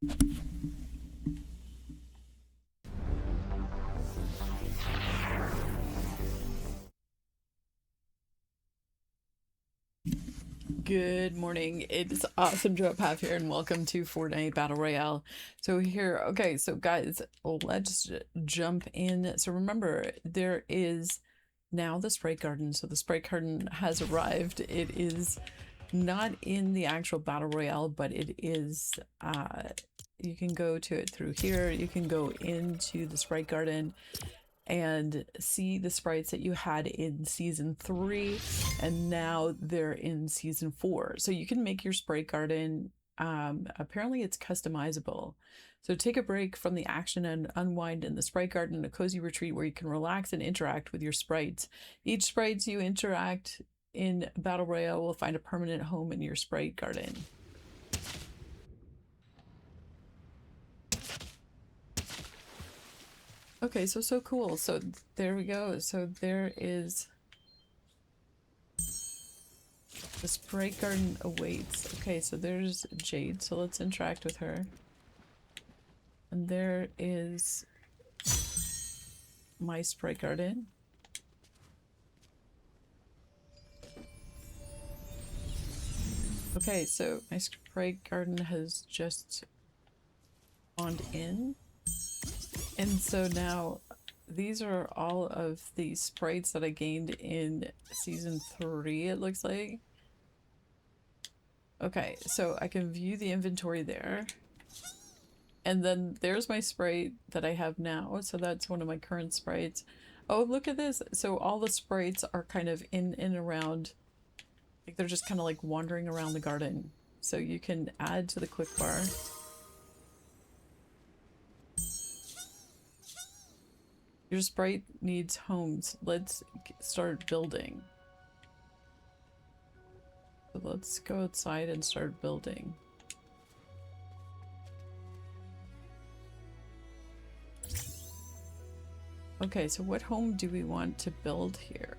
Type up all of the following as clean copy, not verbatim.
Good morning. It's awesome to have here and welcome to Fortnite Battle Royale. So here, okay, so guys, let's jump in. So remember, there is now the Sprite Garden. So the Sprite Garden has arrived. It is not in the actual Battle Royale, but it is, you can go to it through here. You can go into the Sprite Garden and see the sprites that you had in season 3, and now they're in season 4. So you can make your sprite garden. Apparently it's customizable. So take a break from the action and unwind in the sprite garden, a cozy retreat where you can relax and interact with your sprites. Each sprites you interact in Battle Royale will find a permanent home in your sprite garden. Okay, so cool. So there we go. So there is the Sprite Garden awaits. Okay, so there's Jade, so let's interact with her. And there is my Sprite Garden. Okay, so my Sprite Garden has just spawned in. And so now these are all of the sprites that I gained in season 3, it looks like. Okay, so I can view the inventory there. And then there's my sprite that I have now. So that's one of my current sprites. Oh, look at this. So all the sprites are kind of in and around. Like they're just kind of like wandering around the garden. So you can add to the quick bar. Your sprite needs homes. Let's start building. So let's go outside and start building. Okay, so what home do we want to build here?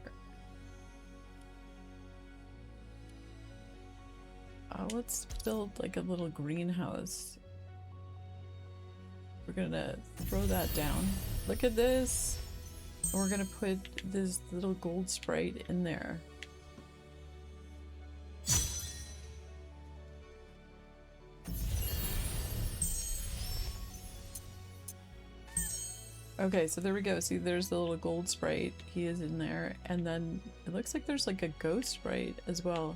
Let's build like a little greenhouse. We're gonna throw that down. Look at this! And we're gonna put this little gold sprite in there. Okay, so there we go. See, there's the little gold sprite. He is in there. And then it looks like there's like a ghost sprite as well.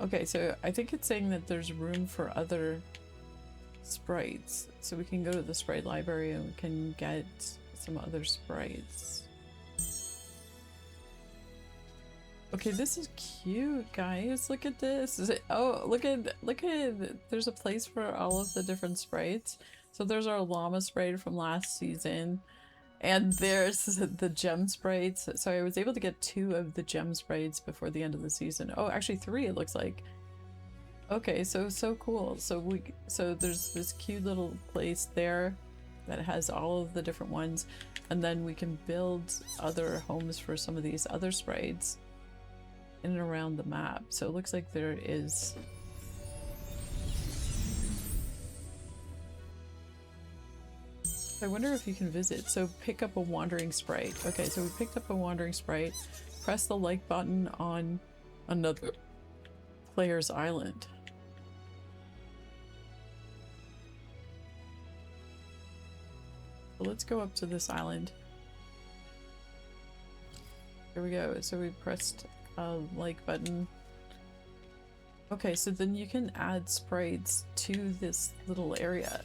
Okay, so I think it's saying that there's room for other sprites. So we can go to the sprite library and we can get some other sprites. Okay, this is cute, guys. Look at this. Is it, oh, look at, there's a place for all of the different sprites. So there's our llama sprite from last season. And there's the gem sprites. So I was able to get 2 of the gem sprites before the end of the season. Oh, actually 3 it looks like. Okay, so cool. So there's this cute little place there that has all of the different ones. And then we can build other homes for some of these other sprites in and around the map. So it looks like there is I wonder if you can visit. So pick up a wandering sprite. Okay, so we picked up a wandering sprite. Press the like button on another player's island. So let's go up to this island. Here we go. So we pressed a like button. Okay, so then you can add sprites to this little area.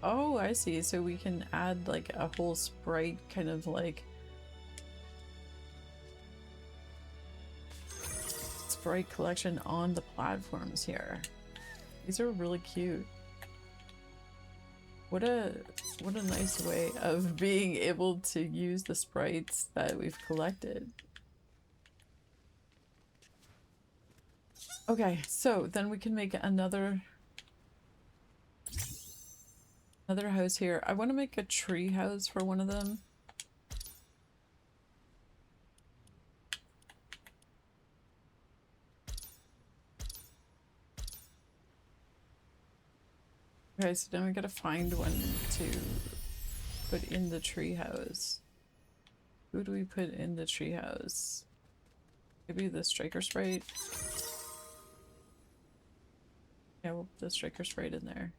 Oh, I see. So we can add like a whole sprite kind of like sprite collection on the platforms here. These are really cute. What a nice way of being able to use the sprites that we've collected. Okay, so then we can make another house here. I want to make a tree house for one of them. Okay, so now we gotta find one to put in the treehouse. Who do we put in the treehouse? Maybe the striker sprite? Yeah, we'll put the striker sprite in there.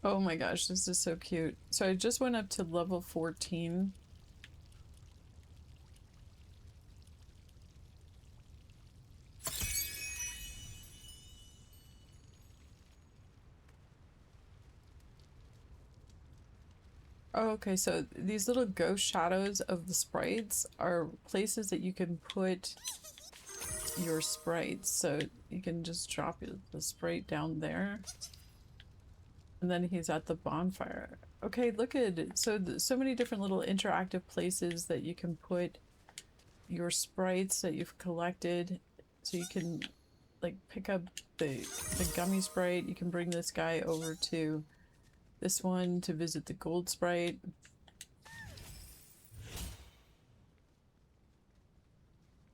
Oh my gosh, this is so cute. So I just went up to level 14. Oh, okay, so these little ghost shadows of the sprites are places that you can put your sprites. So you can just drop the sprite down there. And then he's at the bonfire. Okay, look at it. So, so many different little interactive places that you can put your sprites that you've collected. So you can like pick up the gummy sprite. You can bring this guy over to this one to visit the gold sprite.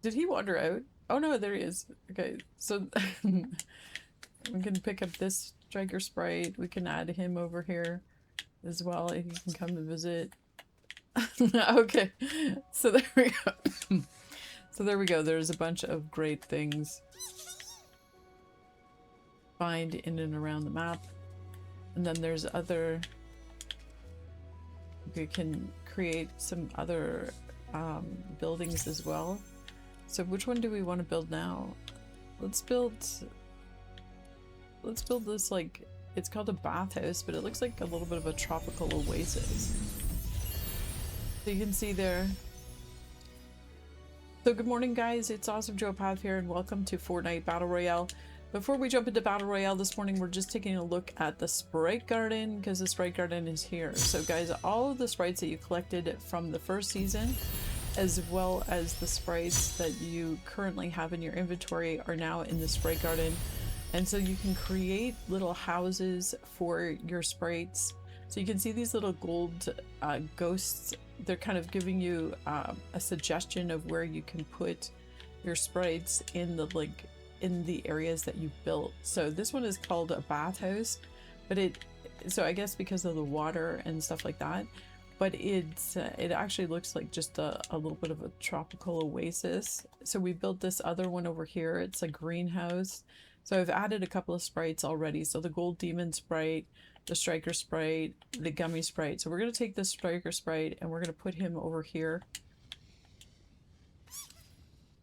Did he wander out? Oh no, there he is. Okay, so we can pick up this striker sprite. We can add him over here as well. He can come and visit. Okay, so there we go. So there we go. There's a bunch of great things find in and around the map. And then there's other, we can create some other buildings as well. So which one do we want to build now? Let's build this, like, it's called a bathhouse, but it looks like a little bit of a tropical oasis. So you can see there. So good morning guys, it's Awesome Joe Path here and welcome to Fortnite Battle Royale. Before we jump into Battle Royale this morning, we're just taking a look at the Sprite Garden because the Sprite Garden is here. So guys, all of the sprites that you collected from the first season, as well as the sprites that you currently have in your inventory, are now in the Sprite Garden. And so you can create little houses for your sprites. So you can see these little gold ghosts. They're kind of giving you a suggestion of where you can put your sprites in the in the areas that you've built. So this one is called a bathhouse, but so I guess because of the water and stuff like that, but it actually looks like just a little bit of a tropical oasis. So we built this other one over here. It's a greenhouse. So I've added a couple of sprites already. So the gold demon sprite, the striker sprite, the gummy sprite. So we're going to take this striker sprite and we're going to put him over here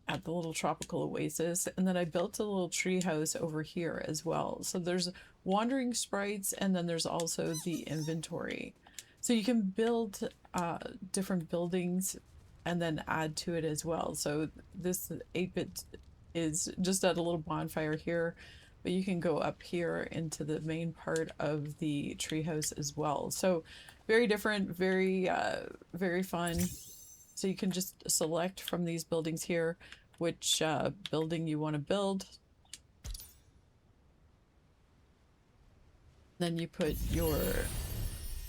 at the little tropical oasis. And then I built a little tree house over here as well. So there's wandering sprites and then there's also the inventory. So you can build different buildings and then add to it as well. So this 8-bit is just at a little bonfire here, but you can go up here into the main part of the treehouse as well. So very different, very very fun. So you can just select from these buildings here which building you want to build. Then you put your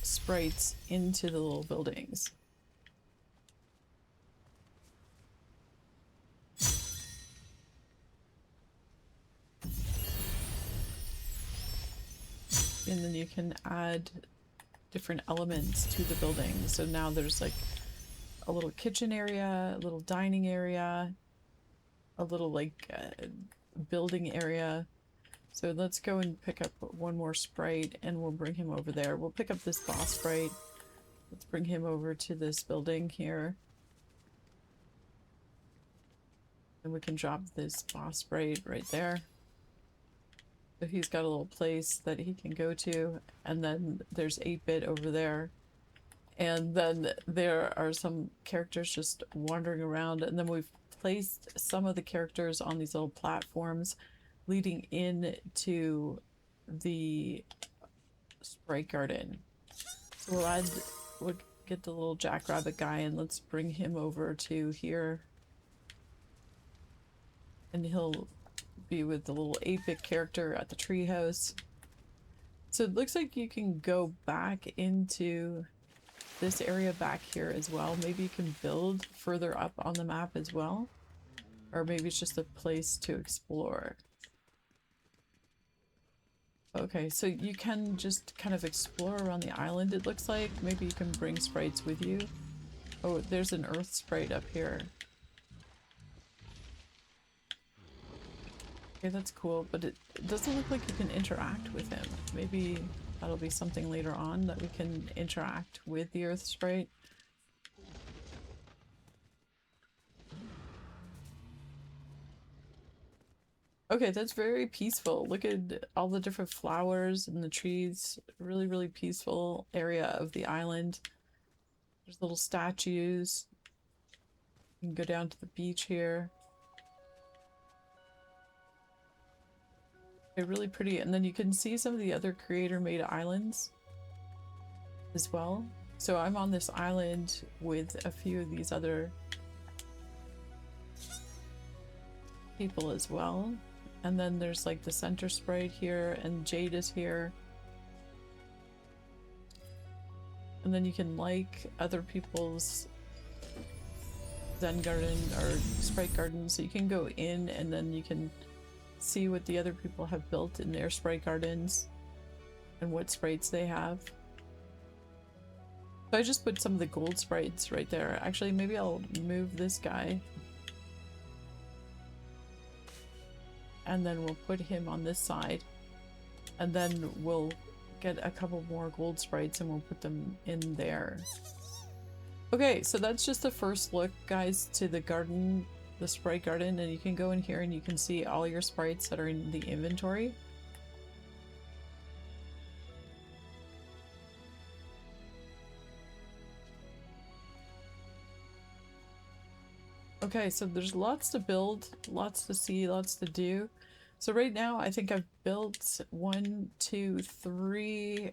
sprites into the little buildings. And then you can add different elements to the building. So now there's like a little kitchen area, a little dining area, a little like building area. So let's go and pick up one more sprite and we'll bring him over there. We'll pick up this boss sprite. Let's bring him over to this building here. And we can drop this boss sprite right there. So he's got a little place that he can go to, and then there's 8-bit over there. And then there are some characters just wandering around, and then we've placed some of the characters on these little platforms leading in to the Sprite Garden. So we'll get the little jackrabbit guy and let's bring him over to here. And he'll be with the little 8-bit character at the treehouse. So it looks like you can go back into this area back here as well. Maybe you can build further up on the map as well. Or maybe it's just a place to explore. Okay, so you can just kind of explore around the island, it looks like. Maybe you can bring sprites with you. Oh, there's an earth sprite up here. Okay, that's cool, but it doesn't look like you can interact with him. Maybe that'll be something later on that we can interact with the earth sprite. Okay, that's very peaceful. Look at all the different flowers and the trees. Really, really peaceful area of the island. There's little statues. You can go down to the beach here. They're really pretty. And then you can see some of the other creator-made islands as well. So I'm on this island with a few of these other people as well. And then there's like the center sprite here, and Jade is here. And then you can like other people's Zen garden or Sprite garden, so you can go in and then you can see what the other people have built in their Sprite gardens and what sprites they have. So I just put some of the gold sprites right there. Actually, maybe I'll move this guy. And then we'll put him on this side. And then we'll get a couple more gold sprites and we'll put them in there. Okay, so that's just the first look, guys, to the garden, the Sprite Garden. And you can go in here and you can see all your sprites that are in the inventory. Okay, so there's lots to build, lots to see, lots to do. So right now, I think I've built 1, 2, 3,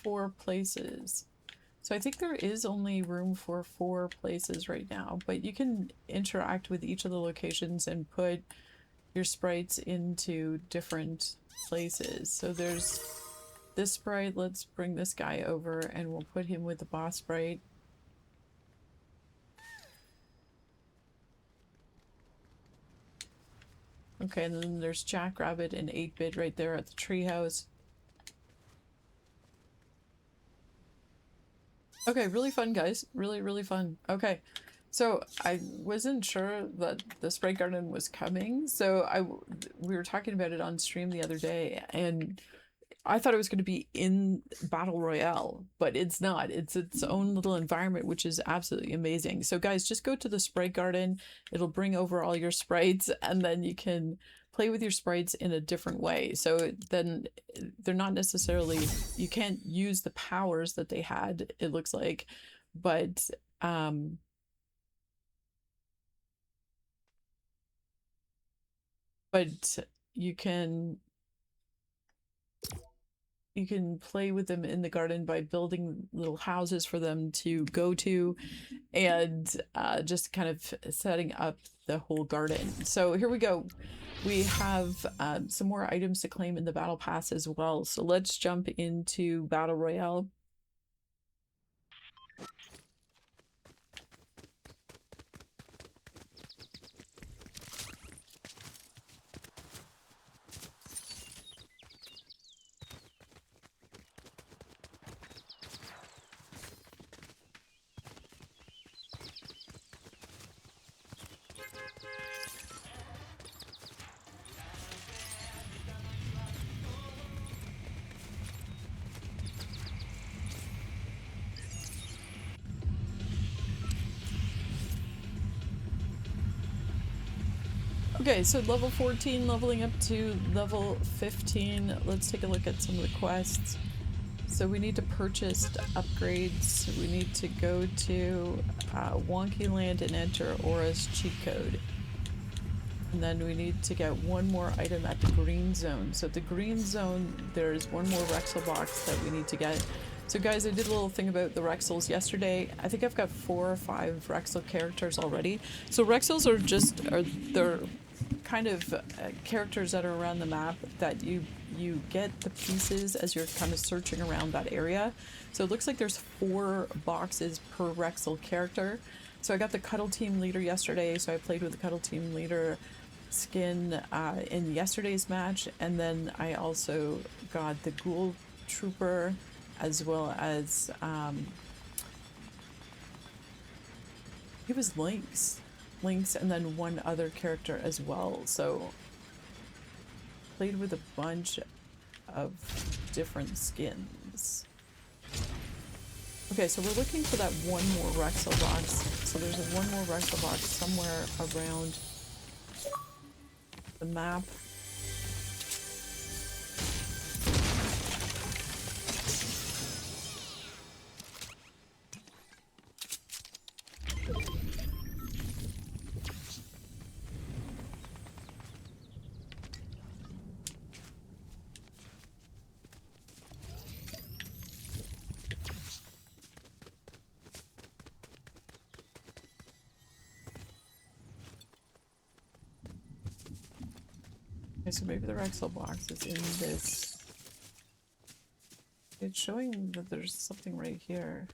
4 places. So I think there is only room for 4 places right now, but you can interact with each of the locations and put your sprites into different places. So there's this sprite. Let's bring this guy over and we'll put him with the boss sprite. Okay, and then there's Jackrabbit and 8-Bit right there at the treehouse. Okay, really fun, guys. Really, really fun. Okay, so I wasn't sure that the Sprite Garden was coming, so we were talking about it on stream the other day, and I thought it was going to be in Battle Royale, but it's not. It's its own little environment, which is absolutely amazing. So guys, just go to the Sprite Garden. It'll bring over all your sprites, and then you can play with your sprites in a different way. So then they're not necessarily, you can't use the powers that they had, it looks like, but you can play with them in the garden by building little houses for them to go to and just kind of setting up the whole garden. So here we go. We have some more items to claim in the battle pass as well. So let's jump into Battle Royale. Okay, so level 14, leveling up to level 15. Let's take a look at some of the quests. So we need to purchase upgrades. We need to go to Wonky Land and enter Aura's cheat code. And then we need to get one more item at the green zone. So at the green zone, there's one more Rexel box that we need to get. So guys, I did a little thing about the Rexels yesterday. I think I've got 4 or 5 Rexel characters already. So Rexels are they're kind of characters that are around the map that you get the pieces as you're kind of searching around that area. So it looks like there's 4 boxes per Rexel character. So I got the Cuddle Team Leader yesterday, so I played with the Cuddle Team Leader skin in yesterday's match, and then I also got the Ghoul Trooper as well as it was Lynx, and then one other character as well. So played with a bunch of different skins. Okay, so we're looking for that one more Rexel box. So there's one more Rexel box somewhere around the map. Okay, so maybe the Rexel box is in this. It's showing that there's something right here.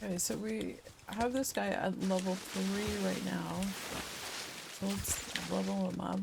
Okay, so we have this guy at level 3 right now. So let's level him up.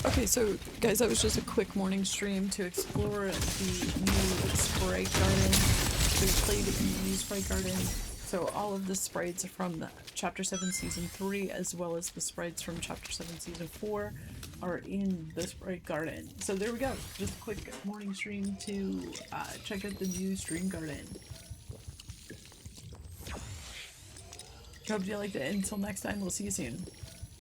Okay, so guys, that was just a quick morning stream to explore the new Sprite Garden. So we played in the new Sprite Garden. So all of the sprites from the Chapter 7 Season 3, as well as the sprites from Chapter 7 Season 4, are in the Sprite Garden. So there we go. Just a quick morning stream to check out the new Stream Garden. Hope you liked it. Until next time, we'll see you soon.